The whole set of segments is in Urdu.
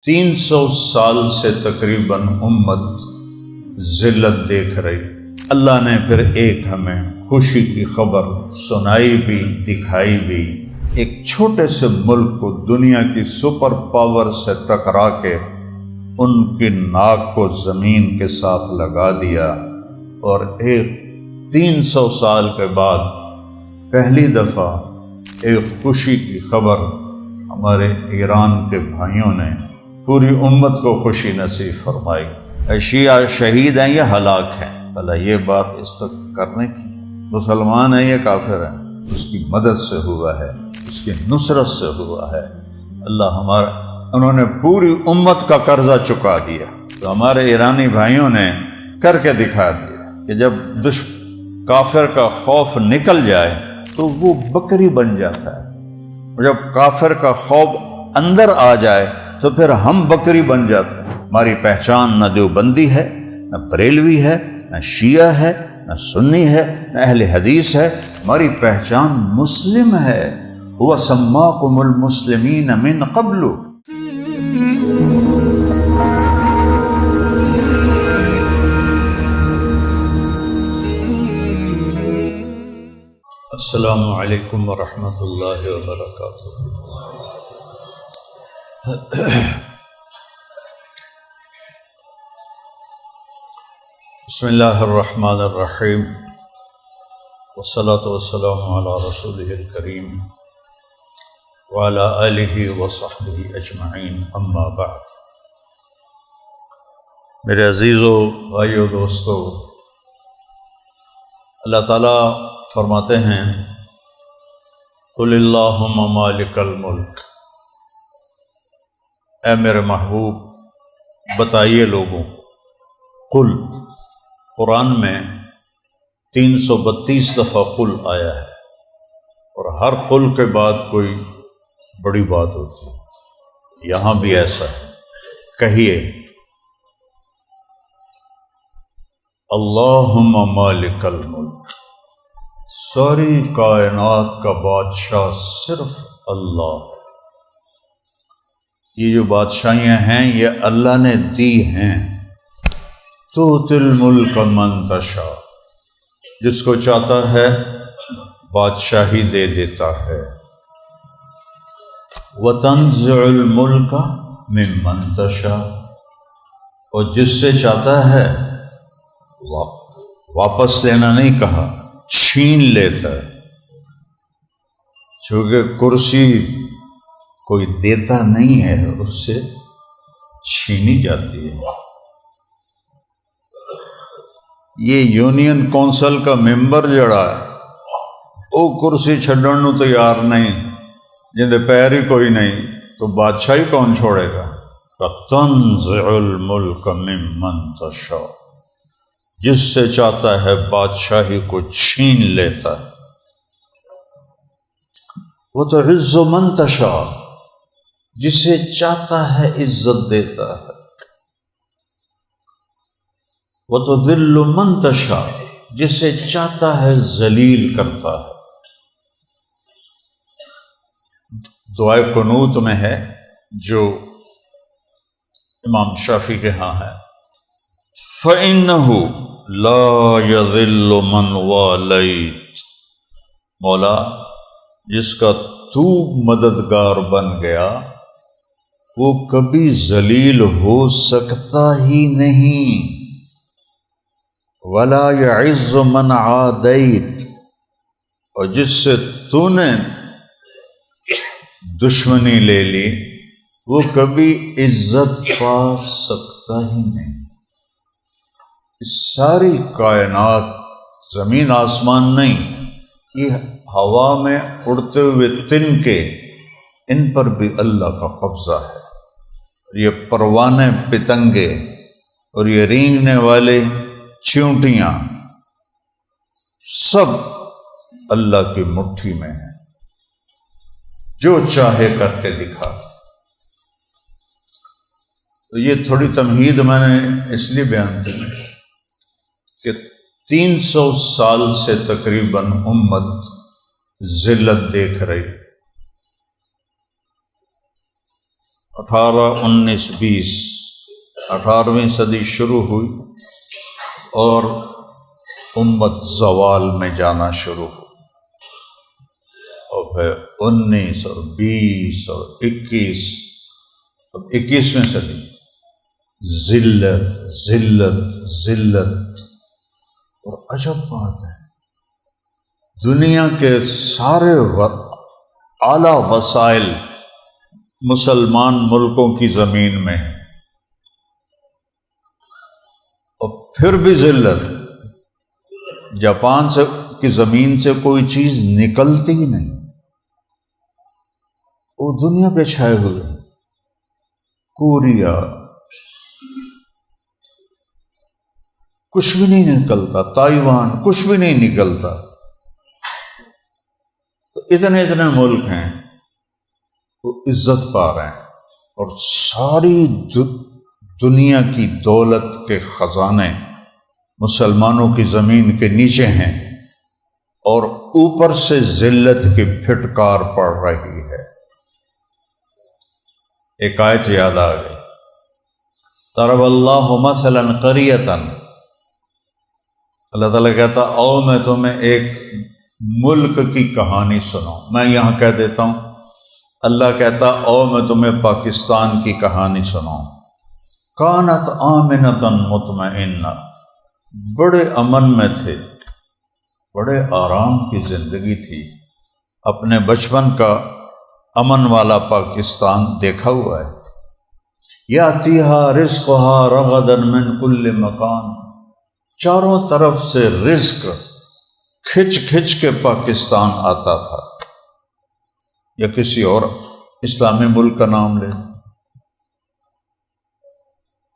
300 سال سے تقریباً امت ذلت دیکھ رہی۔ اللہ نے پھر ایک ہمیں خوشی کی خبر سنائی بھی، دکھائی بھی۔ ایک چھوٹے سے ملک کو دنیا کی سپر پاور سے ٹکرا کے ان کی ناک کو زمین کے ساتھ لگا دیا، اور ایک 300 سال کے بعد پہلی دفعہ ایک خوشی کی خبر ہمارے ایران کے بھائیوں نے پوری امت کو خوشی نصیب فرمائی۔ شیعہ شہید ہیں یا ہلاک ہیں؟ بھلا یہ بات اس تک کرنے کی، مسلمان ہیں یا کافر ہیں؟ اس کی مدد سے ہوا ہے، اس کی نصرت سے ہوا ہے۔ انہوں نے پوری امت کا قرضہ چکا دیا۔ تو ہمارے ایرانی بھائیوں نے کر کے دکھا دیا کہ جب کافر کا خوف نکل جائے تو وہ بکری بن جاتا ہے، اور جب کافر کا خوف اندر آ جائے تو پھر ہم بکری بن جاتے ہیں۔ ہماری پہچان نہ دیوبندی ہے، نہ بریلوی ہے، نہ شیعہ ہے، نہ سنی ہے، نہ اہل حدیث ہے۔ ہماری پہچان مسلم ہے۔ وَسَمَّاكُمُ الْمُسْلِمِينَ مِنْ قَبْلُ۔ السلام علیکم ورحمۃ اللہ وبرکاتہ۔ بسم اللہ الرحمن الرحیم، والصلاة والسلام علی رسولہ الکریم وعلی آلہ وصحبہ اجمعین، اما بعد۔ میرے عزیزو، بھائیو، دوستو، اللہ تعالیٰ فرماتے ہیں قل اللہم مالک الملک، اے میرے محبوب بتائیے لوگوں کو۔ قل، قرآن میں 332 دفعہ قل آیا ہے، اور ہر قل کے بعد کوئی بڑی بات ہوتی ہے۔ یہاں بھی ایسا ہے، کہیے اللہم مالک الملک، ساری کائنات کا بادشاہ صرف اللہ۔ یہ جو بادشاہیاں ہیں یہ اللہ نے دی ہیں۔ تؤتی الملک من تشاء، جس کو چاہتا ہے بادشاہی دے دیتا ہے۔ وتنزع الملک ممن تشاء، اور جس سے چاہتا ہے واپس لینا نہیں کہا، چھین لیتا ہے، چونکہ کرسی کوئی دیتا نہیں ہے، اس سے چھینی جاتی ہے۔ یہ یونین کونسل کا ممبر جڑا ہے، وہ کرسی چھڈن نو تیار نہیں، جندے پیر ہی کوئی نہیں، تو بادشاہی کون چھوڑے گا؟ تنزع الملک ممن تشاء، جس سے چاہتا ہے بادشاہی کو چھین لیتا ہے۔ وتعز من تشاء، جسے چاہتا ہے عزت دیتا ہے۔ وتذل من تشاء، جسے چاہتا ہے ذلیل کرتا ہے۔ دعائے قنوت میں ہے، جو امام شافعی کے ہاں ہے، فَإِنَّهُ لَا يَذِلُّ مَنْ وَالَيْتَ، مولا جس کا تو مددگار بن گیا وہ کبھی ذلیل ہو سکتا ہی نہیں۔ وَلَا يَعِزُّ مَنْ عَادَيْتَ، اور جس سے تو نے دشمنی لے لی وہ کبھی عزت پا سکتا ہی نہیں۔ اس ساری کائنات، زمین آسمان نہیں، یہ ہوا میں اڑتے ہوئے تنکے، ان پر بھی اللہ کا قبضہ ہے۔ یہ پروانے پتنگے اور یہ رینگنے والے چیونٹیاں سب اللہ کی مٹھی میں ہیں، جو چاہے کر کے دکھا۔ تو یہ تھوڑی تمہید میں نے اس لیے بیان کی کہ 300 سال سے تقریباً امت ذلت دیکھ رہی، 18 19 20 18ویں صدی شروع ہوئی اور امت زوال میں جانا شروع ہوئی، اور پھر 19 اور 20 اور 21، اب 21ویں صدی ذلت ذلت ذلت۔ اور عجب بات ہے، دنیا کے سارے اعلیٰ وسائل مسلمان ملکوں کی زمین میں ہیں، اور پھر بھی ذلت۔ جاپان کی زمین سے کوئی چیز نکلتی ہی نہیں، وہ دنیا پہ چھائے ہوئے، کوریا کچھ بھی نہیں نکلتا، تائیوان کچھ بھی نہیں نکلتا۔ تو اتنے ملک ہیں وہ عزت پا رہے ہیں، اور ساری دنیا کی دولت کے خزانے مسلمانوں کی زمین کے نیچے ہیں، اور اوپر سے ذلت کی پھٹکار پڑ رہی ہے۔ ایک آیت یاد آ گئی، ضرب اللہ مثلا قریۃ، اللہ تعالیٰ کہتا او میں تمہیں ایک ملک کی کہانی سناؤں۔ میں یہاں کہہ دیتا ہوں، اللہ کہتا او میں تمہیں پاکستان کی کہانی سناؤں۔ کانت آمنۃ مطمئنہ، بڑے امن میں تھے، بڑے آرام کی زندگی تھی۔ اپنے بچپن کا امن والا پاکستان دیکھا ہوا ہے۔ یاتیہا رزقہا رغدا من کل مکان، چاروں طرف سے رزق کھچ کھچ کے پاکستان آتا تھا۔ یا کسی اور اسلامی ملک کا نام لے۔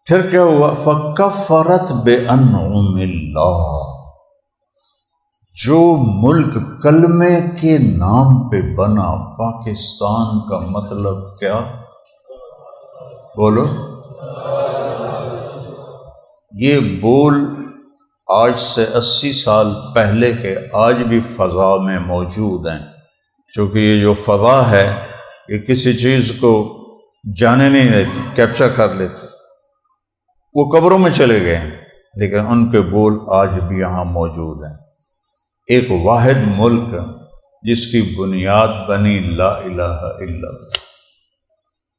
پھر کیا ہوا؟ فکفرت بانعم اللہ، جو ملک کلمے کے نام پہ بنا، پاکستان کا مطلب کیا؟ بولو۔ یہ بول آج سے 80 سال پہلے کے آج بھی فضا میں موجود ہیں، چونکہ یہ جو فضا ہے یہ کسی چیز کو جانے نہیں دیتی، کیپچر کر لیتے۔ وہ قبروں میں چلے گئے ہیں، لیکن ان کے بول آج بھی یہاں موجود ہیں۔ ایک واحد ملک جس کی بنیاد بنی لا الہ الا اللہ،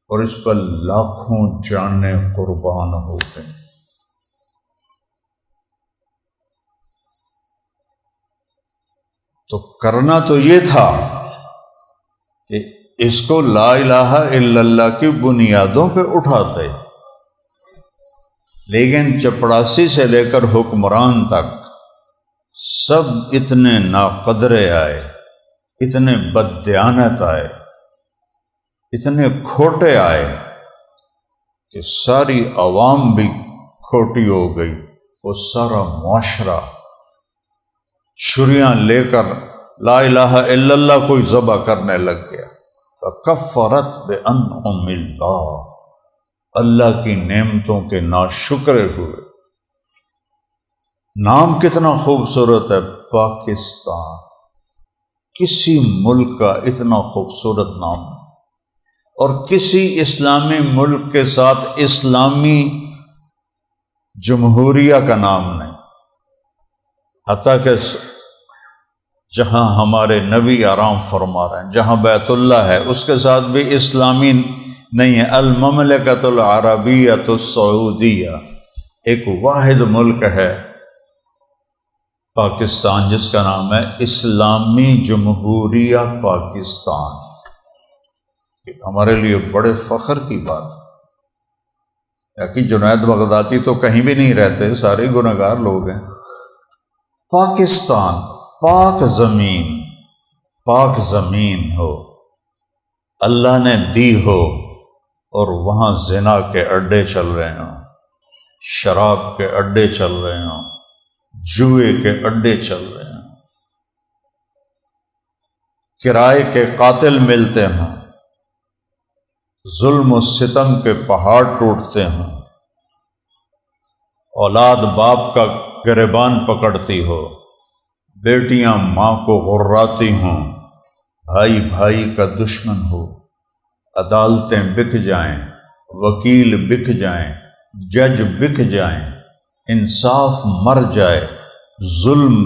اور اس پر لاکھوں جانیں قربان ہوتے ہیں۔ تو کرنا تو یہ تھا کہ اس کو لا الہ الا اللہ کی بنیادوں پہ اٹھاتے، لیکن چپڑاسی سے لے کر حکمران تک سب اتنے ناقدرے آئے، اتنے بددیانت آئے، اتنے کھوٹے آئے کہ ساری عوام بھی کھوٹی ہو گئی، وہ سارا معاشرہ چھریاں لے کر لا الہ الا اللہ کو ذبح کرنے لگ گیا۔ فکفرت بانعم اللہ، اللہ کی نعمتوں کے ناشکر ہوئے۔ نام کتنا خوبصورت ہے، پاکستان، کسی ملک کا اتنا خوبصورت نام، اور کسی اسلامی ملک کے ساتھ اسلامی جمہوریہ کا نام نہیں۔ حتیٰ کہ جہاں ہمارے نبی آرام فرما رہے ہیں، جہاں بیت اللہ ہے، اس کے ساتھ بھی اسلامی نہیں ہے۔ المملکۃ العربیۃ السعودیہ، ایک واحد ملک ہے پاکستان، جس کا نام ہے اسلامی جمہوریہ پاکستان۔ ہمارے لیے بڑے فخر کی بات ہے کہ جنید بغدادی تو کہیں بھی نہیں رہتے، سارے گنہگار لوگ ہیں۔ پاکستان پاک زمین ہو، اللہ نے دی ہو، اور وہاں زنا کے اڈے چل رہے ہوں، شراب کے اڈے چل رہے ہوں، جوئے کے اڈے چل رہے ہوں، کرائے کے قاتل ملتے ہوں، ظلم و ستم کے پہاڑ ٹوٹتے ہوں، اولاد باپ کا گریبان پکڑتی ہو، بیٹیاں ماں کو غراتی ہوں، بھائی بھائی کا دشمن ہو، عدالتیں بک جائیں، وکیل بک جائیں، جج بک جائیں، انصاف مر جائے، ظلم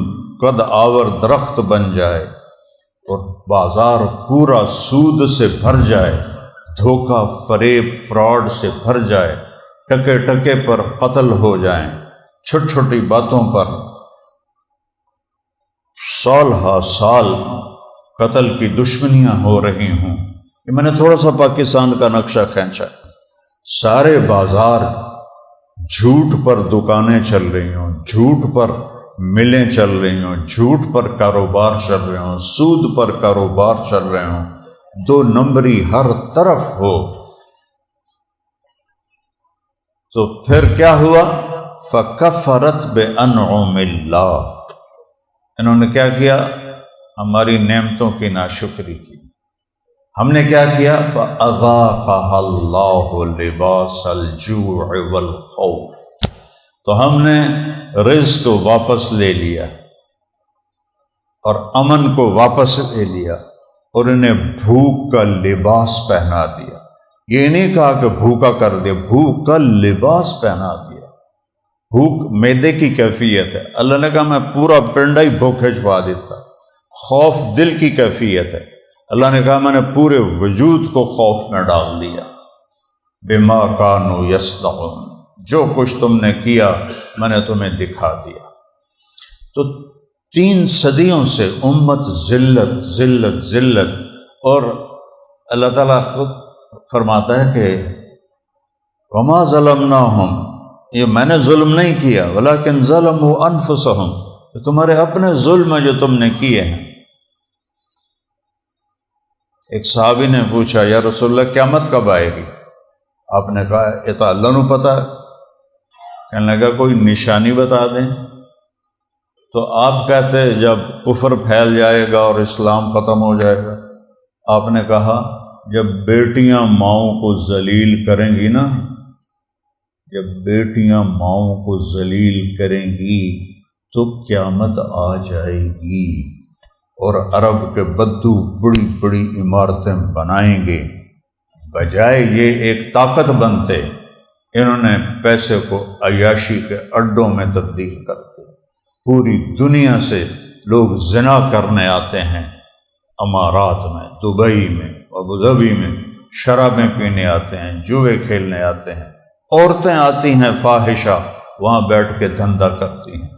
قد آور درخت بن جائے اور بازار پورا سود سے بھر جائے، دھوکہ فریب فراڈ سے بھر جائے، ٹکے ٹکے پر قتل ہو جائیں، چھوٹی چھوٹی باتوں پر سال ہا سال قتل کی دشمنیاں ہو رہی ہوں۔ یہ میں نے تھوڑا سا پاکستان کا نقشہ کھینچا ہے۔ سارے بازار جھوٹ پر دکانیں چل رہی ہوں، جھوٹ پر ملیں چل رہی ہوں، جھوٹ پر کاروبار چل رہے ہوں، سود پر کاروبار چل رہے ہوں، دو نمبری ہر طرف ہو، تو پھر کیا ہوا؟ فَكَفَرَتْ بِأَنْعُمِ اللَّهِ، انہوں نے کیا کیا؟ ہماری نعمتوں کی ناشکری کی۔ ہم نے کیا کیا؟ فَأَذَاقَهَا اللَّهُ لِبَاسَ الْجُوعِ وَالْخَوْفِ، تو ہم نے رزق واپس لے لیا اور امن کو واپس لے لیا اور انہیں بھوک کا لباس پہنا دیا۔ یہ نہیں کہا کہ بھوکا کر دیا، بھوک کا لباس پہنا دیا۔ بھوک معدے کی کیفیت ہے، اللہ نے کہا میں پورا پنڈا ہی بھوکے چھپا دیتا۔ خوف دل کی کیفیت ہے، اللہ نے کہا میں نے پورے وجود کو خوف میں ڈال دیا۔ بما کانوا یصنعون، جو کچھ تم نے کیا میں نے تمہیں دکھا دیا۔ تو 3 صدیوں سے امت ذلت ذلت ذلت، اور اللہ تعالیٰ خود فرماتا ہے کہ وما ظلمناہم، یہ میں نے ظلم نہیں کیا، ولکن ظلموا انفسہم، یہ تمہارے اپنے ظلم ہیں جو تم نے کیے ہیں۔ ایک صحابی نے پوچھا یا رسول اللہ قیامت کب آئے گی؟ آپ نے کہا یہ تو اللہ نو پتہ ہے۔ کہنے لگا کوئی نشانی بتا دیں، تو آپ کہتے جب کفر پھیل جائے گا اور اسلام ختم ہو جائے گا۔ آپ نے کہا جب بیٹیاں ماؤں کو ذلیل کریں گی نا، جب بیٹیاں ماؤں کو ذلیل کریں گی تو قیامت آ جائے گی، اور عرب کے بدو بڑی بڑی عمارتیں بنائیں گے، بجائے یہ ایک طاقت بنتے انہوں نے پیسے کو عیاشی کے اڈوں میں تبدیل کر دیا۔ پوری دنیا سے لوگ زنا کرنے آتے ہیں، امارات میں، دبئی میں، ابوظہبی میں شرابیں پینے آتے ہیں، جوئے کھیلنے آتے ہیں، عورتیں آتی ہیں فاحشہ، وہاں بیٹھ کے دھندا کرتی ہیں۔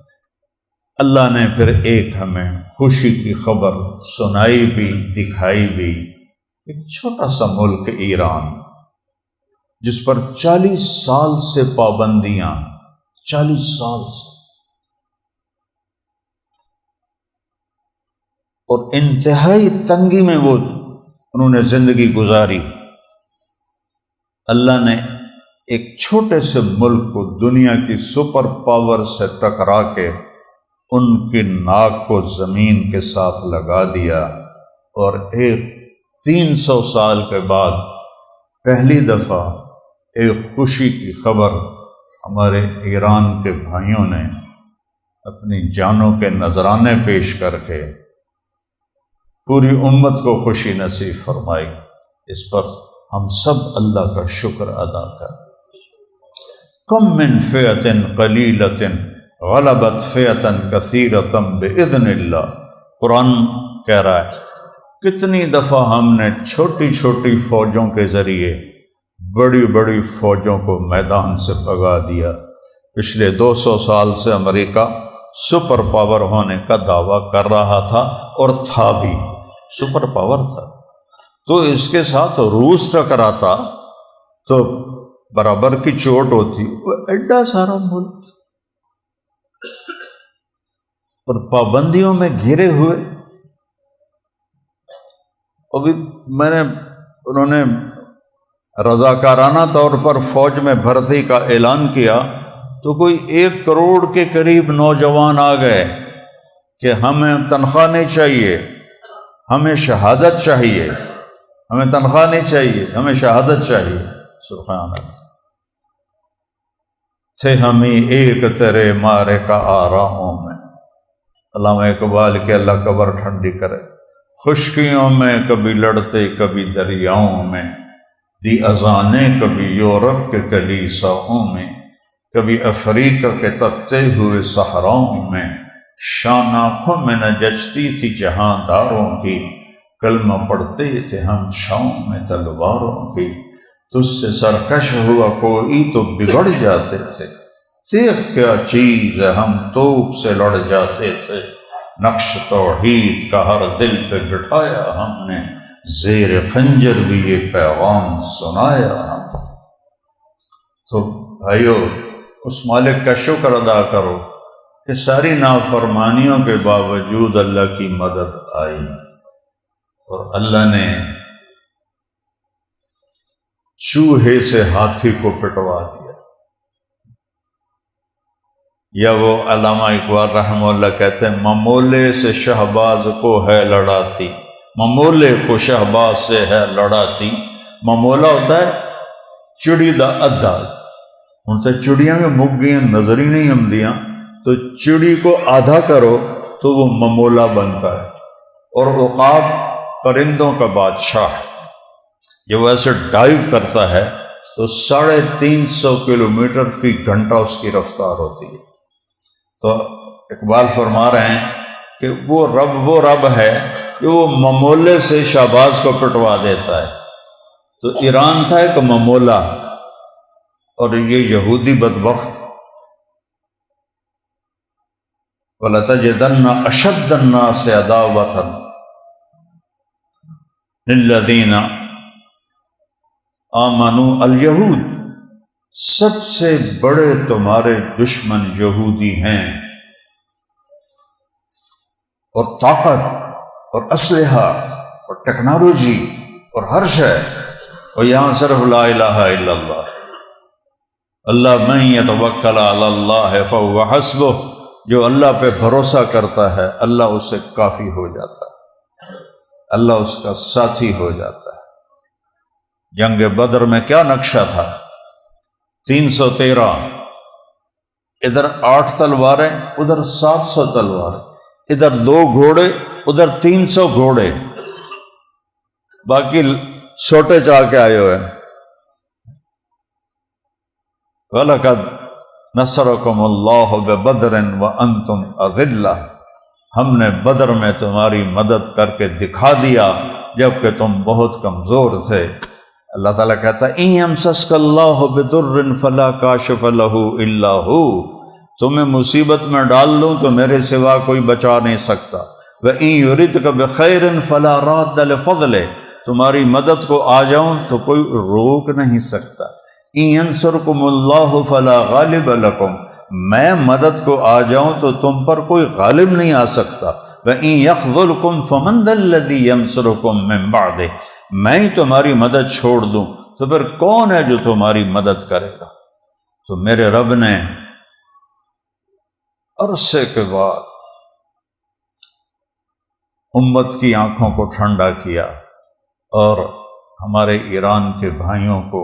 اللہ نے پھر ایک ہمیں خوشی کی خبر سنائی بھی دکھائی بھی۔ ایک چھوٹا سا ملک ایران جس پر 40 سال سے پابندیاں، 40 سال سے، اور انتہائی تنگی میں وہ انہوں نے زندگی گزاری۔ اللہ نے ایک چھوٹے سے ملک کو دنیا کی سپر پاور سے ٹکرا کے ان کی ناک کو زمین کے ساتھ لگا دیا، اور ایک 300 سال کے بعد پہلی دفعہ ایک خوشی کی خبر ہمارے ایران کے بھائیوں نے اپنی جانوں کے نذرانے پیش کر کے پوری امت کو خوشی نصیب فرمائی۔ اس پر ہم سب اللہ کا شکر ادا کریں۔ کم من فئۃ قلیلۃ غلبت فئۃ کثیرۃ باذن اللہ، قرآن کہہ رہا ہے کتنی دفعہ ہم نے چھوٹی چھوٹی فوجوں کے ذریعے بڑی بڑی فوجوں کو میدان سے بھگا دیا۔ پچھلے 200 سال سے امریکہ سپر پاور ہونے کا دعویٰ کر رہا تھا، اور تھا بھی سپر پاور تھا، تو اس کے ساتھ روس ٹکراتا تو برابر کی چوٹ ہوتی، وہ ایڈا سارا ملک اور پابندیوں میں گھرے ہوئے۔ ابھی میں نے انہوں نے رضاکارانہ طور پر فوج میں بھرتی کا اعلان کیا تو کوئی 1 کروڑ کے قریب نوجوان آ گئے کہ ہمیں تنخواہ نہیں چاہیے، ہمیں شہادت چاہیے، ہمیں تنخواہ نہیں چاہیے، ہمیں شہادت چاہیے۔ سبحان اللہ۔ تھے ہمیں ایک تیرے مارے کا آراؤں میں، علامہ اقبال کے اللہ قبر ٹھنڈی کرے، خشکیوں میں کبھی لڑتے کبھی دریاؤں میں، دی اذانیں کبھی یورپ کے کلیساؤں میں، کبھی افریقہ کے تپتے ہوئے صحراؤں میں، شان آنکھوں میں نہ جچتی تھی جہاں داروں کی، کلمہ پڑھتے تھے ہم چھاؤں میں تلواروں کی، تجھ سے سرکش ہوا کوئی تو بگڑ جاتے تھے، دیکھ کیا چیز ہے ہم توپ سے لڑ جاتے تھے، نقش توحید کا ہر دل پہ بٹھایا ہم نے، زیر خنجر بھی یہ پیغام سنایا ہم۔ تو بھائیو، اس مالک کا شکر ادا کرو کہ ساری نافرمانیوں کے باوجود اللہ کی مدد آئی، اور اللہ نے چوہے سے ہاتھی کو پٹوا دیا۔ یا وہ علامہ اقبال رحمہ اللہ کہتے ہیں، ممولے سے شہباز کو ہے لڑاتی، ممولے کو شہباز سے ہے لڑاتی۔ ممولا ہوتا ہے چڑی دا ادا، ہوں تو چڑیاں میں مک گئی نظر ہی نہیں آمدیاں، تو چڑی کو آدھا کرو تو وہ ممولا بنتا ہے۔ اور عقاب پرندوں کا بادشاہ ہے، جب وہ ایسے ڈائیو کرتا ہے تو 350 کلومیٹر فی گھنٹہ اس کی رفتار ہوتی ہے۔ تو اقبال فرما رہے ہیں کہ وہ رب ہے کہ وہ ممولے سے شہباز کو پٹوا دیتا ہے۔ تو ایران تھا ایک ممولا، اور یہ یہودی بدبخت، وَلَتَجِدَنَّ أَشَدَّ النَّاسِ عَدَاوَةً لِلَّذِينَ آمَنُوا الْيَهُودُ، سب سے بڑے تمہارے دشمن یہودی ہیں، اور طاقت اور اسلحہ اور ٹیکنالوجی اور ہر شے، اور یہاں صرف لا الہ الا اللہ، اللہ من یتوکل علی اللہ فہو حسبہ، جو اللہ پہ بھروسہ کرتا ہے اللہ اس سے کافی ہو جاتا ہے، اللہ اس کا ساتھی ہو جاتا ہے۔ جنگ بدر میں کیا نقشہ تھا؟ 313، ادھر 8 تلواریں ادھر 700 تلواریں، ادھر 2 گھوڑے ادھر 300 گھوڑے، باقی چھوٹے چاہ کے آئے ہوئے۔ وَلَقَدْ نَصَرَكُمُ اللَّهُ بِبَدْرٍ وَأَنْتُمْ أَذِلَّةٌ، ہم نے بدر میں تمہاری مدد کر کے دکھا دیا جبکہ تم بہت کمزور تھے۔ اللہ تعالیٰ کہتا ہے اِن يَمْسَسْكَ اللَّهُ بِضُرٍّ فَلَا كَاشِفَ لَهُ إِلَّا هُوَ، تمہیں مصیبت میں ڈال دوں تو میرے سوا کوئی بچا نہیں سکتا۔ وَإِن يُرِدْكَ بِخَيْرٍ فَلَا رَادَّ لِفَضْلِهِ، تمہاری مدد کو آ جاؤں تو کوئی روک نہیں سکتا۔ اِن يَنْصُرْكُمُ اللَّهُ فَلَا غَالِبَ لَكُمْ، میں مدد کو آ جاؤں تو تم پر کوئی غالب نہیں آ سکتا۔ وَإِن يَخْذُلْكُمْ فَمَنْ ذَا الَّذِي يَنْصُرُكُمْ مِنْ بَعْدِهِ، میں ہی تمہاری مدد چھوڑ دوں تو پھر کون ہے جو تمہاری مدد کرے گا؟ تو میرے رب نے عرصے کے بعد امت کی آنکھوں کو ٹھنڈا کیا، اور ہمارے ایران کے بھائیوں کو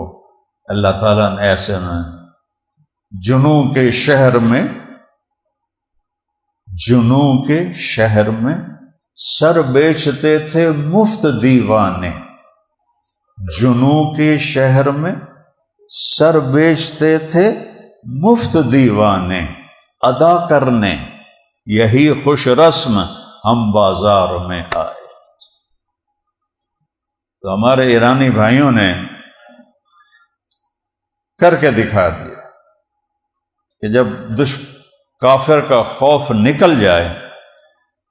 اللہ تعالیٰ نے ایسے میں جنوں کے شہر میں سر بیچتے تھے مفت دیوانے، جنوں کے شہر میں سر بیچتے تھے مفت دیوانے، ادا کرنے یہی خوش رسم ہم بازار میں آئے۔ تو ہمارے ایرانی بھائیوں نے کر کے دکھا دیا کہ جب کافر کا خوف نکل جائے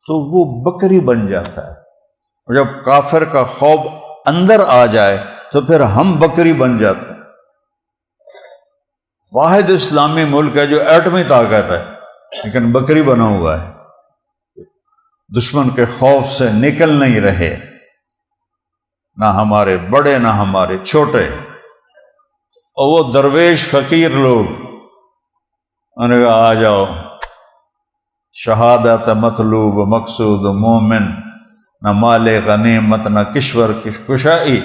تو وہ بکری بن جاتا ہے، اور جب کافر کا خوف اندر آ جائے تو پھر ہم بکری بن جاتے ہیں۔ واحد اسلامی ملک ہے جو ایٹمی طاقت ہے لیکن بکری بنا ہوا ہے، دشمن کے خوف سے نکل نہیں رہے، نہ ہمارے بڑے نہ ہمارے چھوٹے۔ اور وہ درویش فقیر لوگ انہوں نے کہا آ جاؤ، شہادت مطلوب مقصود مومن، نہ مال غنیمت نہ کشور کشائی،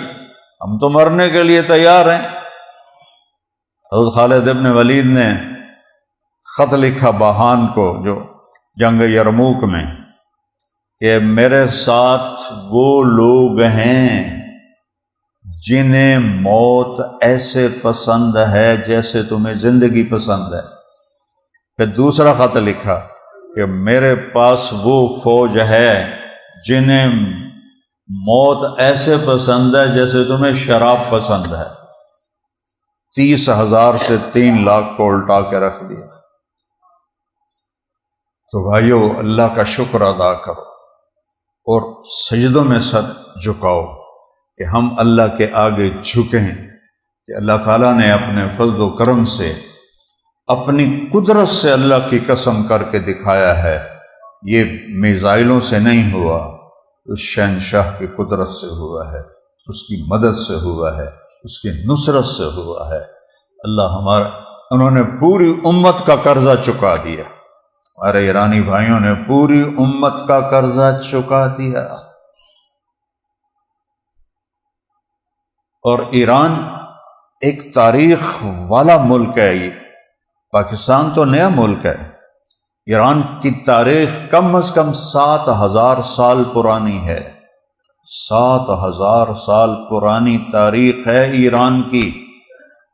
ہم تو مرنے کے لیے تیار ہیں۔ حضرت خالد ابن ولید نے خط لکھا باہان کو جو جنگ یرموک میں کہ میرے ساتھ وہ لوگ ہیں جنہیں موت ایسے پسند ہے جیسے تمہیں زندگی پسند ہے۔ پھر دوسرا خط لکھا کہ میرے پاس وہ فوج ہے جنہیں موت ایسے پسند ہے جیسے تمہیں شراب پسند ہے۔ 30,000 سے 3 لاکھ کو الٹا کے رکھ دیا۔ تو بھائیو، اللہ کا شکر ادا کرو اور سجدوں میں سر جھکاؤ کہ ہم اللہ کے آگے جھکیں کہ اللہ تعالیٰ نے اپنے فضل و کرم سے، اپنی قدرت سے اللہ کی قسم کر کے دکھایا ہے۔ یہ میزائلوں سے نہیں ہوا، اس شہنشاہ کی قدرت سے ہوا ہے، اس کی مدد سے ہوا ہے، اس کی نصرت سے ہوا ہے۔ انہوں نے پوری امت کا قرضہ چکا دیا۔ ہمارے ایرانی بھائیوں نے پوری امت کا قرضہ چکا دیا۔ اور ایران ایک تاریخ والا ملک ہے، یہ پاکستان تو نیا ملک ہے۔ ایران کی تاریخ کم از کم 7,000 سال پرانی ہے۔ 7,000 سال پرانی تاریخ ہے ایران کی،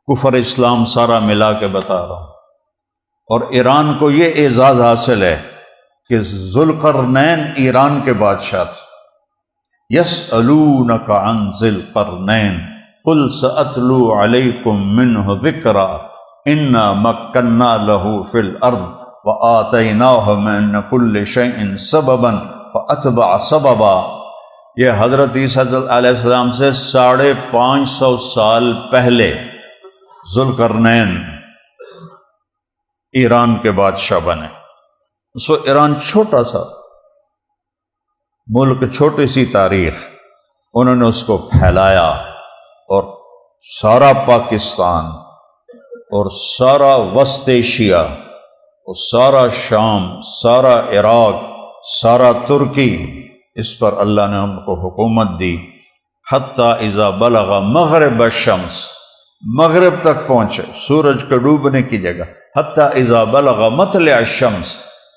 کفر اسلام سارا ملا کے بتا رہا ہوں۔ اور ایران کو یہ اعزاز حاصل ہے کہ ذوالقرنین ایران کے بادشاہ تھے۔ یسألونک عن ذی القرنین قل سأتلو علیکم منہ ذکرا انا مکننا لہ فی الارض وآتیناہ من کل شیء سببا فاتبع سببا۔ یہ حضرت عیسیٰ علیہ السلام سے 550 سال پہلے ذوالقرنین ایران کے بادشاہ بنے۔ سو ایران چھوٹا سا ملک، چھوٹی سی تاریخ، انہوں نے اس کو پھیلایا اور سارا پاکستان اور سارا وسط ایشیا اور سارا شام، سارا عراق، سارا ترکی، اس پر اللہ نے ان کو حکومت دی۔ حتیٰ اذا بلغ مغرب الشمس، مغرب تک پہنچے، سورج کے ڈوبنے کی جگہ۔ حتیٰ اذا بلغ مطلع الشمس،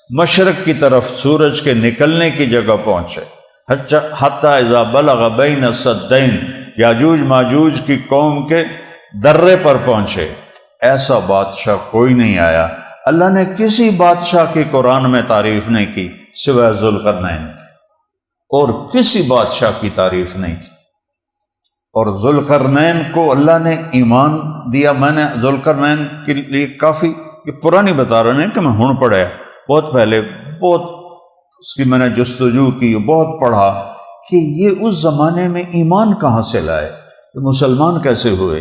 مشرق کی طرف سورج کے نکلنے کی جگہ پہنچے۔ حتیٰ اذا بلغ بین السدین، یاجوج ماجوج کی قوم کے درے پر پہنچے۔ ایسا بادشاہ کوئی نہیں آیا۔ اللہ نے کسی بادشاہ کی قرآن میں تعریف نہیں کی سوائے ذوالقرنین، اور کسی بادشاہ کی تعریف نہیں کی۔ اور ذوالقرنین کو اللہ نے ایمان دیا۔ میں نے ذوالقرنین کے لیے کافی، یہ پرانی بتا رہے ہیں کہ میں ہن پڑھا، بہت پہلے، بہت اس کی میں نے جستجو کی، بہت پڑھا کہ یہ اس زمانے میں ایمان کہاں سے لائے، یہ مسلمان کیسے ہوئے،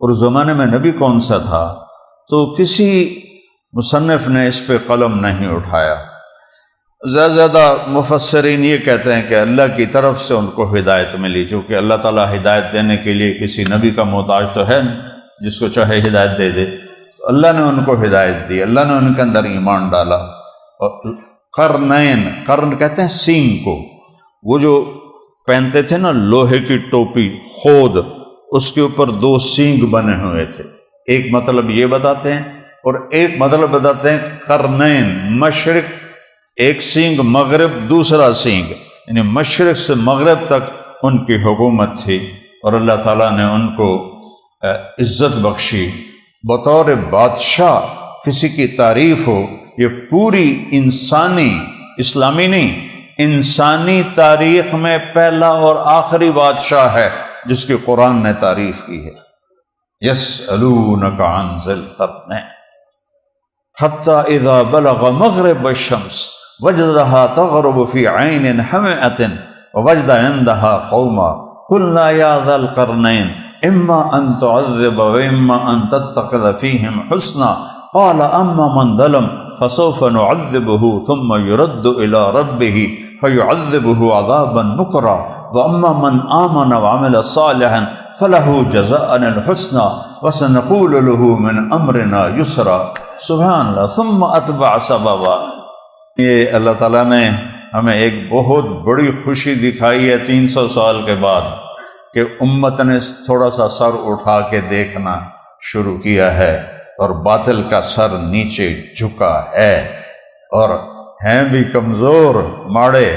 اور اس زمانے میں نبی کون سا تھا۔ تو کسی مصنف نے اس پہ قلم نہیں اٹھایا۔ زیادہ مفسرین یہ کہتے ہیں کہ اللہ کی طرف سے ان کو ہدایت ملی، چونکہ اللہ تعالیٰ ہدایت دینے کے لیے کسی نبی کا محتاج تو ہے نہیں، جس کو چاہے ہدایت دے دے۔ تو اللہ نے ان کو ہدایت دی، اللہ نے ان کے اندر ایمان ڈالا۔ اور قرنین، قرن کہتے ہیں سینگ کو، وہ جو پہنتے تھے نا لوہے کی ٹوپی خود، اس کے اوپر 2 سینگ بنے ہوئے تھے۔ ایک مطلب یہ بتاتے ہیں، اور ایک مطلب بتاتے ہیں قرنین، مشرق ایک سینگ، مغرب دوسرا سینگ، یعنی مشرق سے مغرب تک ان کی حکومت تھی۔ اور اللہ تعالیٰ نے ان کو عزت بخشی بطور بادشاہ۔ کسی کی تعریف ہو، یہ پوری انسانی، اسلامی نہیں، انسانی تاریخ میں پہلا اور آخری بادشاہ ہے جس کی قرآن نے تعریف کی ہے۔ یسألونک عن ذی القرنین حتی اذا بلغ مغرب الشمس وجدها تغرب في عين حمئة ووجد عندها قوما قلنا يا ذا القرنين إما أن تعذب وإما أن تتخذ فيهم حسنا قال أما من ظلم فسوف نعذبه ثم يرد إلى ربه فيعذبه عذابا نكرا وأما من آمن وعمل صالحا فله جزاء الحسنى وسنقول له من أمرنا يسرا۔ سبحان اللہ۔ ثم اتبع سببا۔ یہ اللہ تعالیٰ نے ہمیں ایک بہت بڑی خوشی دکھائی ہے 300 سال کے بعد، کہ امت نے تھوڑا سا سر اٹھا کے دیکھنا شروع کیا ہے، اور باطل کا سر نیچے جھکا ہے، اور ہیں بھی کمزور ماڑے۔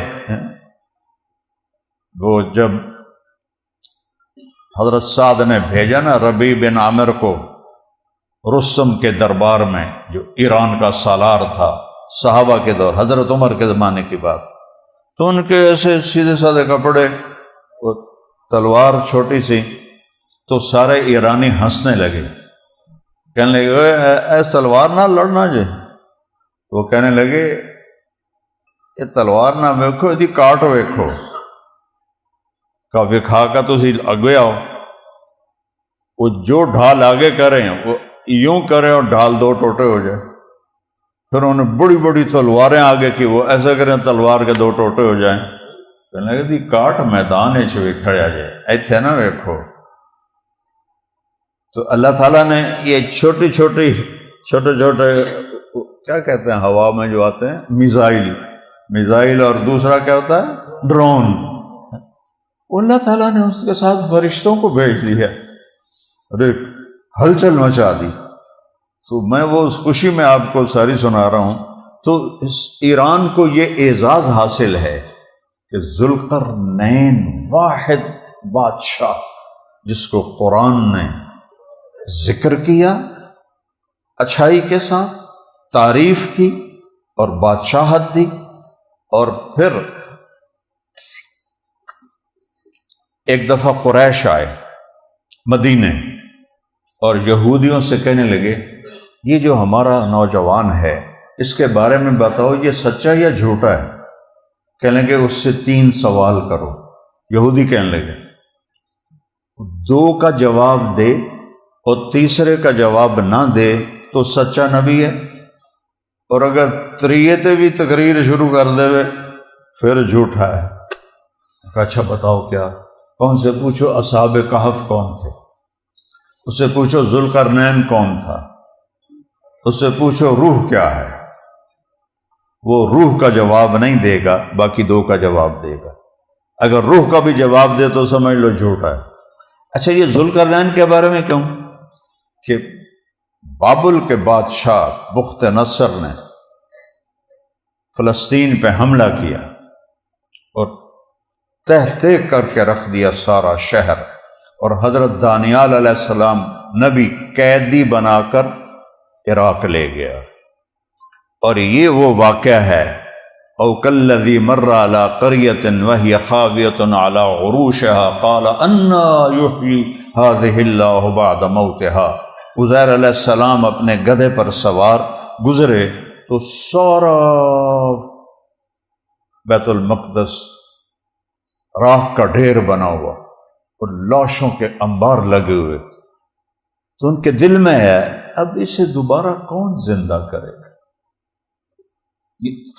وہ جب حضرت سعد نے بھیجا نا ربیع بن عامر کو رستم کے دربار میں، جو ایران کا سالار تھا صحابہ کے دور، حضرت عمر کے زمانے کی بات، تو ان کے ایسے سیدھے سادے کپڑے، وہ تلوار چھوٹی سی، تو سارے ایرانی ہنسنے لگے، کہنے لگے اے تلوار نہ لڑنا جے، وہ کہنے لگے یہ تلوار نہ ویکھو، یہ کاٹ ویکھو، کا وکھا کا تسی اگے آؤ، وہ جو ڈھال آگے کریں وہ یوں کریں اور ڈھال دو ٹوٹے ہو جائے، پھر انہوں نے بڑی بڑی تلواریں آگے کی، وہ ایسے کریں تلوار کے دو ٹوٹے ہو جائیں، کہنے لگے دی کاٹ میدان اچ وکھڑیا جائے، ایتھے نہ ویکھو۔ تو اللہ تعالیٰ نے یہ چھوٹے چھوٹے کیا کہتے ہیں ہوا میں جو آتے ہیں، میزائل، اور دوسرا کیا ہوتا ہے، ڈرون، اللہ تعالیٰ نے اس کے ساتھ فرشتوں کو بھیج دیا اور ایک ہلچل مچا دی۔ تو میں وہ اس خوشی میں آپ کو ساری سنا رہا ہوں۔ تو اس ایران کو یہ اعزاز حاصل ہے کہ ذوالقرنین واحد بادشاہ جس کو قرآن نے ذکر کیا، اچھائی کے ساتھ تعریف کی اور بادشاہت دی، اور پھر ایک دفعہ قریش آئے مدینے اور یہودیوں سے کہنے لگے یہ جو ہمارا نوجوان ہے اس کے بارے میں بتاؤ، یہ سچا یا جھوٹا ہے؟ کہنے لگے اس سے 3 سوال کرو۔ یہودی کہنے لگے 2 کا جواب دے اور تیسرے کا جواب نہ دے تو سچا نبی ہے، اور اگر تریتے بھی تقریر شروع کر دے پھر جھوٹا ہے۔ اچھا بتاؤ کیا؟ کون سے پوچھو اصحاب کہف کون تھے، اس سے پوچھو ذوالقرنین کون تھا، اس سے پوچھو روح کیا ہے۔ وہ روح کا جواب نہیں دے گا، باقی 2 کا جواب دے گا۔ اگر روح کا بھی جواب دے تو سمجھ لو جھوٹا ہے۔ اچھا یہ ذوالقرنین کے بارے میں کیوں؟ کہ بابل کے بادشاہ بخت نصر نے فلسطین پہ حملہ کیا اور تہتے کر کے رکھ دیا سارا شہر، اور حضرت دانیال علیہ السلام نبی قیدی بنا کر عراق لے گیا۔ اور یہ وہ واقعہ ہے او کالذی مر علی قریۃ وہی خاویۃ علی عروشها قال انا یحیی ہذہ اللہ بعد موتها۔ عزیر علیہ السلام اپنے گدھے پر سوار گزرے تو سارا بیت المقدس راکھ کا ڈھیر بنا ہوا اور لاشوں کے انبار لگے ہوئے، تو ان کے دل میں ہے اب اسے دوبارہ کون زندہ کرے گا؟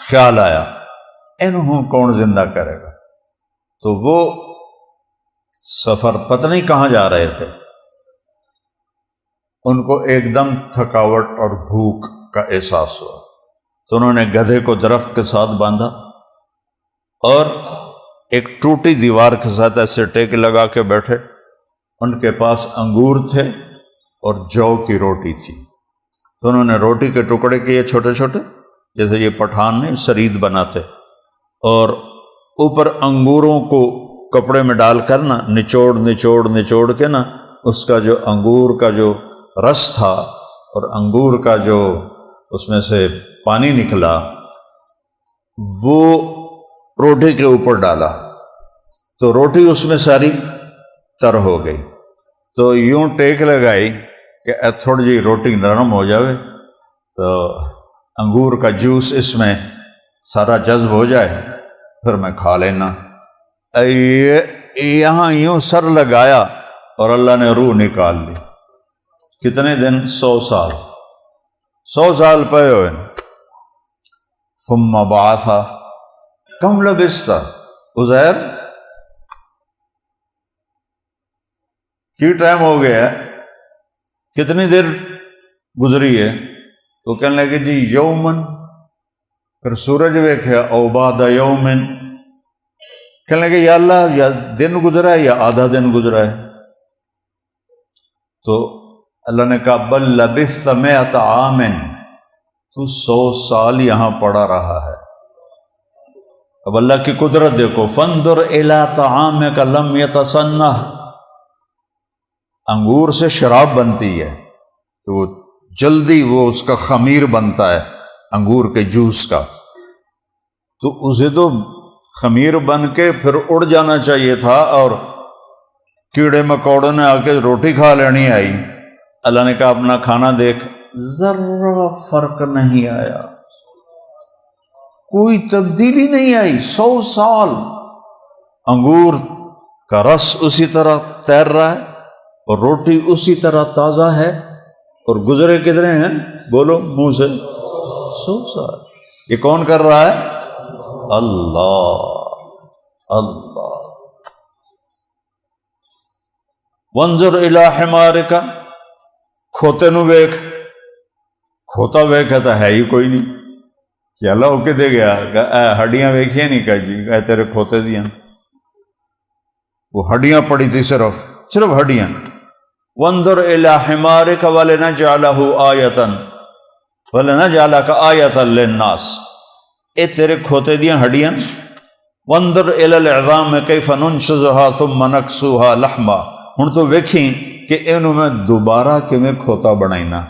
خیال آیا انہوں کون زندہ کرے گا؟ تو وہ سفر پتہ نہیں کہاں جا رہے تھے، ان کو ایک دم تھکاوٹ اور بھوک کا احساس ہوا، تو انہوں نے گدھے کو درخت کے ساتھ باندھا اور ایک ٹوٹی دیوار کے ساتھ ایسے ٹیک لگا کے بیٹھے۔ ان کے پاس انگور تھے اور جو کی روٹی تھی، تو انہوں نے روٹی کے ٹکڑے کیے چھوٹے چھوٹے، جیسے یہ پٹھان نہیں سرید بناتے، اور اوپر انگوروں کو کپڑے میں ڈال کر نا نچوڑ کے نا اس کا جو انگور کا جو رس تھا اور انگور کا جو اس میں سے پانی نکلا وہ روٹی کے اوپر ڈالا، تو روٹی اس میں ساری تر ہو گئی۔ تو یوں ٹیک لگائی کہ تھوڑی جی روٹی نرم ہو جاوے تو انگور کا جوس اس میں سارا جذب ہو جائے، پھر میں کھا لینا۔ یہاں یوں سر لگایا اور اللہ نے روح نکال لی۔ کتنے دن؟ 100 سال پے ہوئے۔ ثم بعث کم لبثت عزیر، کی ٹائم ہو گیا ہے، کتنی دیر گزری ہے؟ تو کہنے لگے جی یومن، پھر سورج ویکھیا او بعد یومن، کہنے لگے یا اللہ یا دن گزرا ہے یا آدھا دن گزرا ہے؟ تو اللہ نے کہا بل لبثت 100 عام، تو 100 سال یہاں پڑا رہا ہے۔ اب اللہ کی قدرت دیکھو، فانظر الی طعامک لم یتصنع، انگور سے شراب بنتی ہے تو وہ جلدی وہ اس کا خمیر بنتا ہے انگور کے جوس کا، تو اسے تو خمیر بن کے پھر اڑ جانا چاہیے تھا، اور کیڑے مکوڑوں نے آ کے روٹی کھا لینی آئی۔ اللہ نے کہا اپنا کھانا دیکھ، ذرہ فرق نہیں آیا، کوئی تبدیلی نہیں آئی۔ 100 سال انگور کا رس اسی طرح تیر رہا ہے اور روٹی اسی طرح تازہ ہے، اور گزرے کتنے ہیں بولو منہ سے؟ 100 سال۔ یہ کون کر رہا ہے؟ اللہ۔ اللہ۔ وانظر الی حمارک، کھوتے نو ویکھ، کھوتا ویکھا تو ہے ہی کوئی نہیں، کہ اللہ ہو کے دے گیا کہ اے ہڈیاں ویکھیاں نہیں، کہ جی اے تیرے کھوتے دیاں، وہ ہڈیاں پڑی تھی، صرف ہڈیاں۔ وانظر الی حمارک ولنجعلہ آیۃ ولنجعلک آیۃ للناس، اے تیرے کھوتے دیاں ہڈیاں۔ وانظر الی العظام کیف ننشزها ثم نکسوها لحما، ہن تو ویکھیں کہ انہوں میں دوبارہ کیویں کھوتا بنائینا۔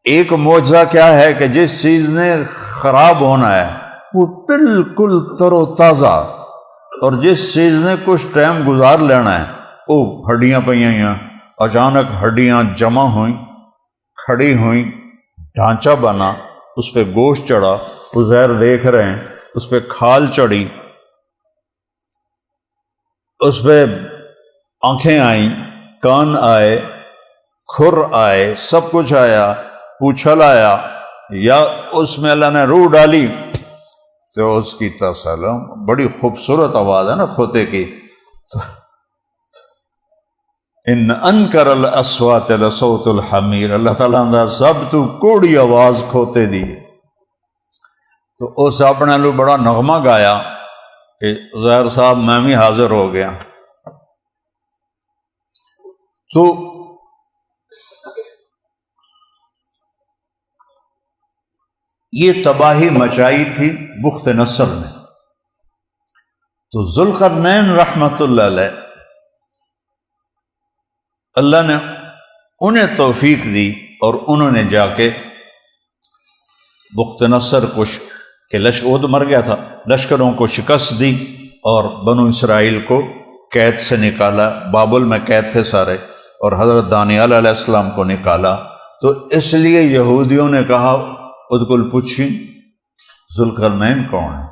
ایک معجزہ کیا ہے کہ جس چیز نے خراب ہونا ہے وہ بالکل تر و تازہ، اور جس چیز نے کچھ ٹائم گزار لینا ہے وہ ہڈیاں پئیاں، اچانک ہڈیاں جمع ہوئیں، کھڑی ہوئیں، ڈھانچہ بنا، اس پہ گوشت چڑھا، عزیر دیکھ رہے ہیں، اس پہ کھال چڑھی، اس پہ آنکھیں آئیں، کان آئے، کھر آئے، سب کچھ آیا، پوچھل آیا، یا اس میں اللہ نے روح ڈالی تو اس کی تسلیم بڑی خوبصورت آواز ہے نا کھوتے کی۔ ان انکر الاصوات لصوت الحمیر، اللہ تعالیٰ نے سب تو کوڑی آواز کھوتے دی، تو اس اپنے لو بڑا نغمہ گایا کہ زہر صاحب میں بھی حاضر ہو گیا۔ تو یہ تباہی مچائی تھی بخت نصر نے، تو ذوالقرنین رحمت اللہ علیہ، اللہ نے انہیں توفیق دی اور انہوں نے جا کے بخت نصر کو کہ عہد مر گیا تھا، لشکروں کو شکست دی اور بنو اسرائیل کو قید سے نکالا، بابل میں قید تھے سارے، اور حضرت دانیال علیہ السلام کو نکالا۔ تو اس لیے یہودیوں نے کہا ادخل پوچھیں ذوالقرنین کون ہے،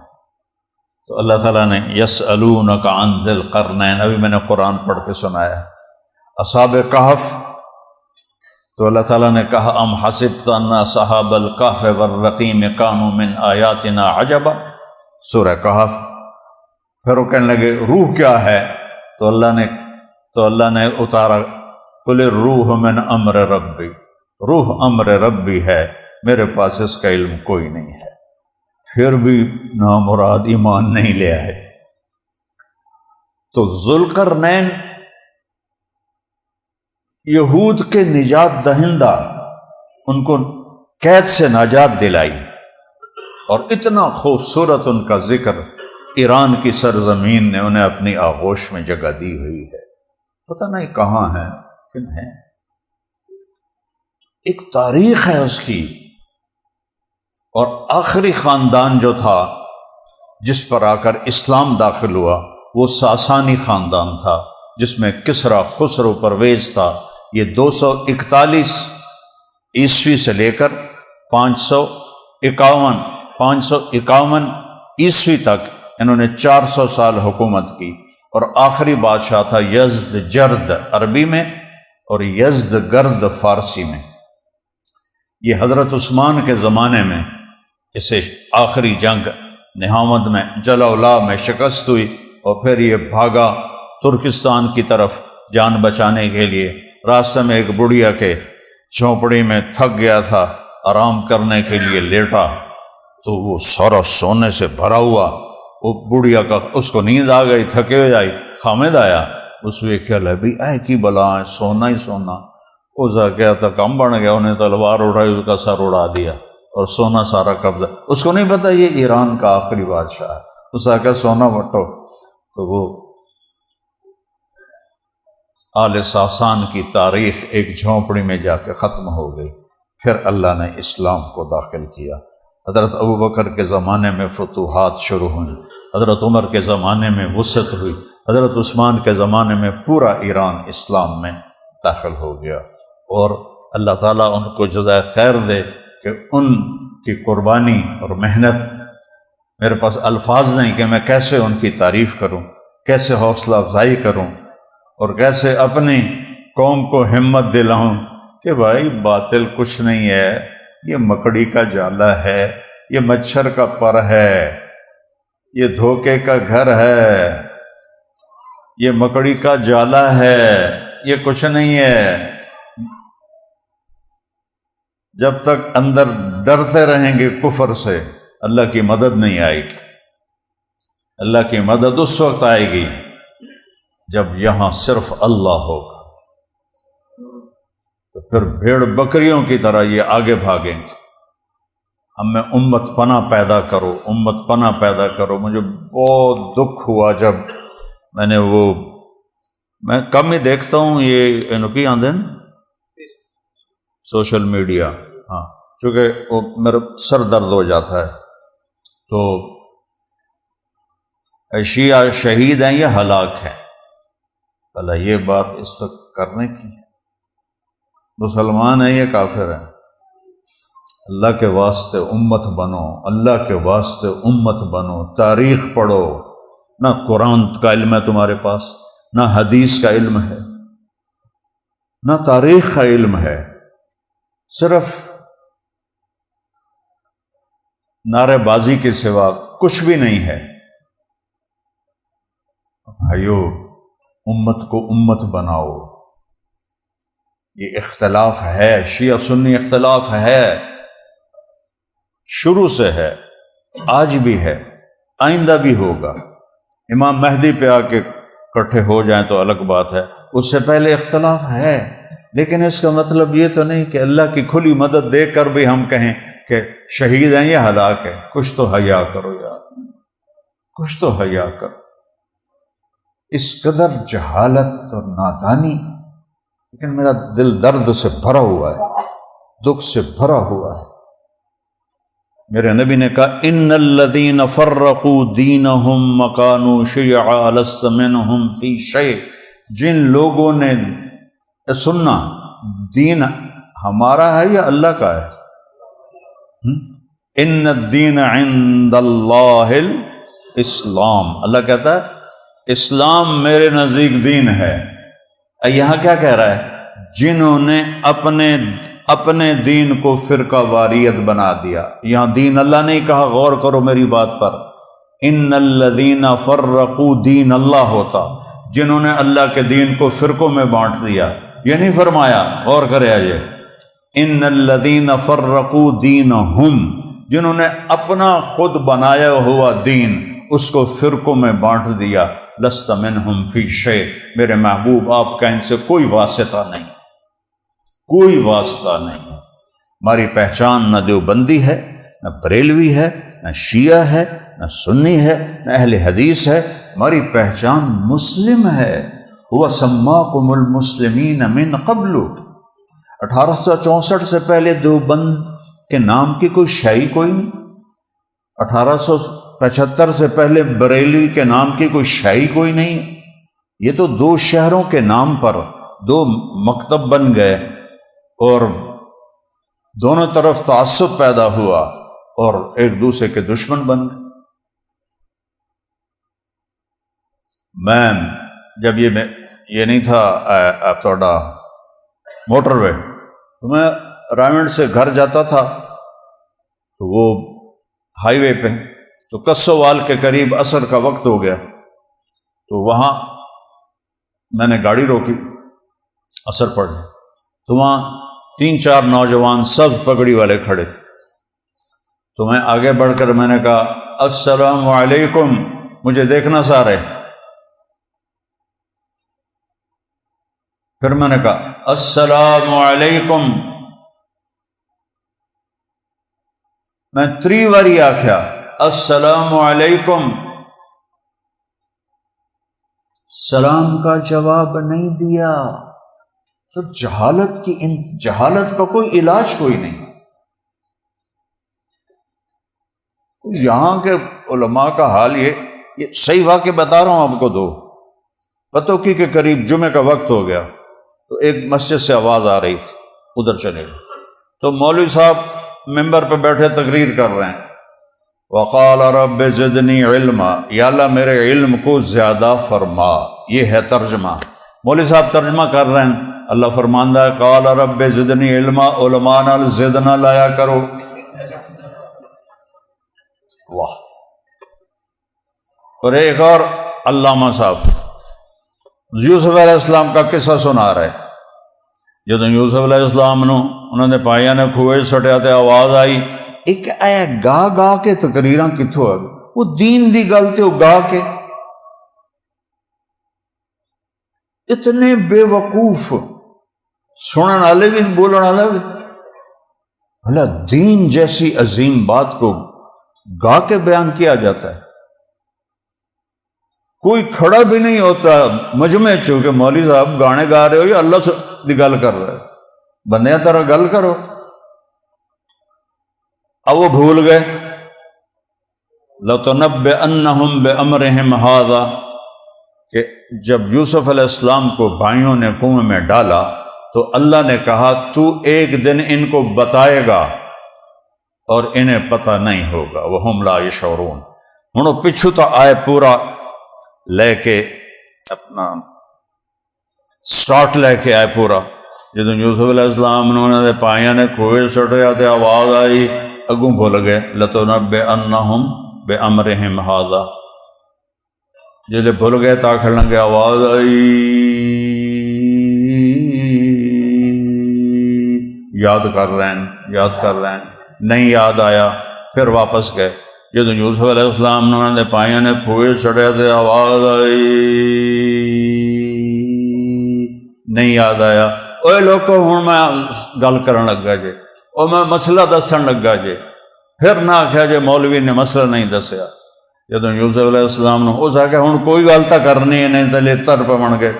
تو اللہ تعالیٰ نے یسألونک عن ذی القرنین، ابھی میں نے قرآن پڑھ کے سنایا۔ اصحاب کہف، تو اللہ تعالیٰ نے کہا ام حسبت ان اصحاب الکہف والرقیم کانوا من آیاتنا عجبا، سورہ کہف۔ پھر وہ کہنے لگے روح کیا ہے، تو اللہ نے اتارا قل الروح من امر ربی، روح امر ربی ہے، میرے پاس اس کا علم کوئی نہیں ہے۔ پھر بھی نامراد ایمان نہیں لے آئے۔ تو ذوالقرنین یہود کے نجات دہندہ، ان کو قید سے نجات دلائی، اور اتنا خوبصورت ان کا ذکر ایران کی سرزمین نے انہیں اپنی آغوش میں جگہ دی ہوئی ہے، پتہ نہیں کہاں ہے کن ہے، ایک تاریخ ہے اس کی۔ اور آخری خاندان جو تھا جس پر آ کر اسلام داخل ہوا وہ ساسانی خاندان تھا، جس میں کسریٰ، خسرو، پرویز تھا۔ یہ 241 عیسوی سے لے کر 551 عیسوی تک انہوں نے 400 سال حکومت کی، اور آخری بادشاہ تھا یزدجرد عربی میں اور یزدگرد فارسی میں۔ یہ حضرت عثمان کے زمانے میں اسے آخری جنگ نہاوند میں جلولہ میں شکست ہوئی، اور پھر یہ بھاگا ترکستان کی طرف جان بچانے کے لیے۔ راستے میں ایک بڑھیا کے جھونپڑی میں تھک گیا تھا، آرام کرنے کے لیے لیٹا، تو وہ سارا سونے سے بھرا ہوا، وہ بڑھیا کا اس کو نیند آ گئی، تھکے ہو جائی، خامد آیا، اس میں کیا لبی اے کی بلا ہے، سونا ہی سونا۔ اس کا کیا تھا کم بن گیا، انہیں تلوار اڑائی، اس کا سر اڑا دیا اور سونا سارا قبضہ۔ اس کو نہیں پتا یہ ایران کا آخری بادشاہ ہے، اس کا کیا سونا بٹو۔ تو وہ آل ساسان کی تاریخ ایک جھونپڑی میں جا کے ختم ہو گئی، پھر اللہ نے اسلام کو داخل کیا۔ حضرت ابوبکر کے زمانے میں فتوحات شروع ہوئیں، حضرت عمر کے زمانے میں وسعت ہوئی، حضرت عثمان کے زمانے میں پورا ایران اسلام میں داخل ہو گیا۔ اور اللہ تعالیٰ ان کو جزائے خیر دے کہ ان کی قربانی اور محنت، میرے پاس الفاظ نہیں کہ میں کیسے ان کی تعریف کروں، کیسے حوصلہ افزائی کروں، اور کیسے اپنی قوم کو ہمت دلاؤں کہ بھائی باطل کچھ نہیں ہے، یہ مکڑی کا جالا ہے، یہ مچھر کا پر ہے، یہ دھوکے کا گھر ہے، یہ مکڑی کا جالا ہے، یہ کچھ نہیں ہے۔ جب تک اندر ڈرتے رہیں گے کفر سے، اللہ کی مدد نہیں آئے گی۔ اللہ کی مدد اس وقت آئے گی جب یہاں صرف اللہ ہوگا، تو پھر بھیڑ بکریوں کی طرح یہ آگے بھاگیں گے۔ ہم میں امت پناہ پیدا کرو، امت پناہ پیدا کرو۔ مجھے بہت دکھ ہوا جب میں کم ہی دیکھتا ہوں یہ انکی آندن سوشل میڈیا، ہاں، چونکہ وہ میرا سر درد ہو جاتا ہے۔ تو شیعہ شہید ہیں یا ہلاک ہیں؟ بھلا یہ بات اس وقت کرنے کی ہے؟ مسلمان ہیں یا کافر ہیں؟ اللہ کے واسطے امت بنو، اللہ کے واسطے امت بنو۔ تاریخ پڑھو، نہ قرآن کا علم ہے تمہارے پاس، نہ حدیث کا علم ہے، نہ تاریخ کا علم ہے، صرف نعرے بازی کے سوا کچھ بھی نہیں ہے۔ بھائیو، امت کو امت بناؤ۔ یہ اختلاف ہے، شیعہ سنی اختلاف ہے، شروع سے ہے، آج بھی ہے، آئندہ بھی ہوگا۔ امام مہدی پہ آ کے اکٹھے ہو جائیں تو الگ بات ہے، اس سے پہلے اختلاف ہے، لیکن اس کا مطلب یہ تو نہیں کہ اللہ کی کھلی مدد دیکھ کر بھی ہم کہیں کہ شہید ہیں یا ہلاک ہیں۔ کچھ تو حیا کرو یار، کچھ تو حیا کرو۔ اس قدر جہالت اور نادانی، لیکن میرا دل درد سے بھرا ہوا ہے، دکھ سے بھرا ہوا ہے۔ میرے نبی نے کہا ان الذین فرقوا دینہم وکانوا شیعا لست منہم فی شیء، جن لوگوں نے سننا دین ہمارا ہے یا اللہ کا ہے؟ ان الدین عند اللہ الاسلام، اللہ کہتا ہے اسلام میرے نزدیک دین ہے۔ یہاں کیا کہہ رہا ہے؟ جنہوں نے اپنے دین کو فرقہ واریت بنا دیا۔ یہاں دین اللہ نہیں کہا، غور کرو میری بات پر۔ ان الذین فرقوا دین اللہ ہوتا، جنہوں نے اللہ کے دین کو فرقوں میں بانٹ دیا، یہ نہیں فرمایا، غور کرے آئیے۔ ان الذین فرقوا دینہم، جنہوں نے اپنا خود بنایا ہوا دین اس کو فرقوں میں بانٹ دیا۔ لست منہم فی شیء، میرے محبوب آپ کا ان سے کوئی واسطہ نہیں، کوئی واسطہ نہیں۔ ہماری پہچان نہ دیوبندی ہے، نہ بریلوی ہے، نہ شیعہ ہے، نہ سنی ہے، نہ اہل حدیث ہے، ہماری پہچان مسلم ہے۔ وَسَمَّاكُمُ الْمُسْلِمِينَ مِنْ قَبْلُ، 1864 سے پہلے دیوبند کے نام کی کوئی شے کوئی نہیں، 1875 سے پہلے بریلوی کے نام کی کوئی شے کوئی نہیں۔ یہ تو دو شہروں کے نام پر دو مکتب بن گئے اور دونوں طرف تعصب پیدا ہوا اور ایک دوسرے کے دشمن بن گئے۔ میں جب یہ نہیں تھا تھوڑا موٹر وے، تو میں رائمنڈ سے گھر جاتا تھا تو وہ ہائی وے پہ، تو کسووال کے قریب عصر کا وقت ہو گیا، تو وہاں میں نے گاڑی روکی عصر پڑھنے، تو وہاں 3-4 نوجوان سب پگڑی والے کھڑے تھے۔ تو میں آگے بڑھ کر میں نے کہا السلام علیکم، مجھے دیکھنا سارے۔ پھر میں نے کہا السلام علیکم، میں 3 باری آکھیا السلام علیکم، سلام کا جواب نہیں دیا۔ تو جہالت کا کوئی علاج کوئی نہیں۔ یہاں کے علماء کا حال یہ صحیح واقعہ بتا رہا ہوں آپ کو، دو پتوکی کے قریب جمعے کا وقت ہو گیا تو ایک مسجد سے آواز آ رہی تھی، ادھر چلے گئے تو مولوی صاحب ممبر پہ بیٹھے تقریر کر رہے ہیں، وقال رب زدنی علما، یا اللہ میرے علم کو زیادہ فرما، یہ ہے ترجمہ۔ مولوی صاحب ترجمہ کر رہے ہیں، اللہ فرماندہ ہے قال رب زدنی علما، علماء نال زدنا لایا کرو۔ واہ۔ اور ایک اور علامہ صاحب یوسف علیہ السلام کا قصہ سنا رہے، جدو یوسف علیہ السلام انہوں نے پائیا نے کھوئے سٹیا تے آواز آئی، ایک اے گا کے تقریراں کتھوں آ گئی، وہ دین دی گل تے وہ گا کے، اتنے بے وقوف، سنن والے بھی بولن والے بھی، بھلا دین جیسی عظیم بات کو گا کے بیان کیا جاتا ہے۔ کوئی کھڑا بھی نہیں ہوتا مجمع چونکہ مولوی صاحب گانے گا رہے ہو یا اللہ سے دی گل کر رہے ہو، بندیاں طرح گل کرو۔ اب وہ بھول گئے، لَتُنَبِّئَنَّهُمْ بِأَمْرِهِمْ هَذَا، کہ جب یوسف علیہ السلام کو بھائیوں نے کنویں میں ڈالا تو اللہ نے کہا تو ایک دن ان کو بتائے گا اور انہیں پتہ نہیں ہوگا، وَهُمْ لَا يَشْعُرُونَ۔ ہن پچھو تو آئے پورا لے کے اپنا سٹارٹ لے کے آئے پورا، جدو یوسف علیہ السلام انہوں نے پائیاں نے کھوئے سٹیا تے آواز آئی، اگوں بھول گئے، لَتُنَبِّئَنَّهُمْ بِأَمْرِهِمْ هَذَا، جلے بھول گئے تاکھر لنگے آواز آئی، یاد کر رہے ہیں، نہیں یاد آیا، پھر واپس گئے، جدو یوسف علیہ السلام انہوں نے پائیاں نے کھوئے سٹیا تے آواز آئی، نہیں یاد آیا، اوے لوکو ہوں میں گل کرن لگا جے، اور میں مسئلہ دسن لگا جے، پھر نہ آخیا جے مولوی نے مسئلہ نہیں دسیا۔ جدو یوسف علیہ السلام نے اس آخیا ہوں کوئی گل تو کرنی ہے، نہیں تو لےتر پہ بن گئے۔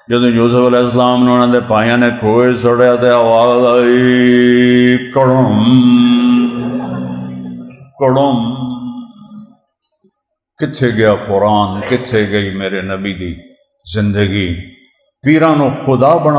جدو یوسف علیہ السلام نے انہوں نے پائیاں نے کھوئے سٹیا تے آواز آئی، کڑم، کتھے گیا قرآن، کتھے گئی میرے نبی دی زندگی، پیرانو خدا بنا